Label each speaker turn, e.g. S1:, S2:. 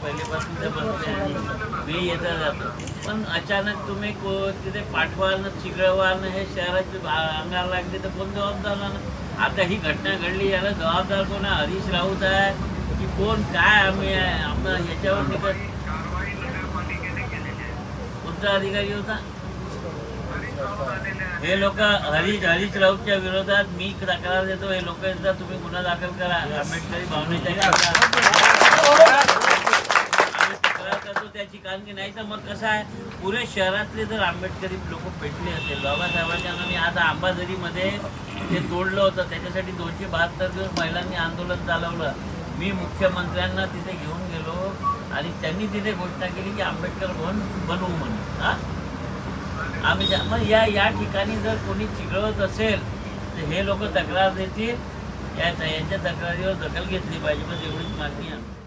S1: पहिलेपासून ते बसले आणि मी येता जातो. पण अचानक तुम्ही तिथे पाठवानं चिघळवानं हे शहराची अंगाला लागली तर कोण जबाबदार ना? आता ही घटना घडली, याला जबाबदार कोण आहे? हरीश राऊत आहे की कोण? काय आम्ही आम्हाला याच्यावर निकट कोणता अधिकारी होता? हे लोक हरीश राऊतच्या विरोधात मी तक्रार देतो. हे लोक एकदा तुम्ही गुन्हा दाखल करा. आंबेडकरी भावनेच्या आम्ही तक्रार करतो त्याची. कारण की नाही तर मग कसं आहे, पुरे शहरातले जर आंबेडकरी लोक पेटले असेल, बाबासाहेबांच्या नावाने आता अंबाझरीमध्ये जे तोडलं होतं त्याच्यासाठी 272 दिवस महिलांनी आंदोलन चालवलं. मी मुख्यमंत्र्यांना तिथे घेऊन गेलो आणि त्यांनी तिथे घोषणा केली की आंबेडकर भवन बनवू म्हणून. हां, आम्ही मग या ठिकाणी जर कोणी चिघळत असेल तर हे लोक तक्रार देतील. यांच्या तक्रारीवर दखल घेतली पाहिजे. बस एवढीच मागणी आहे.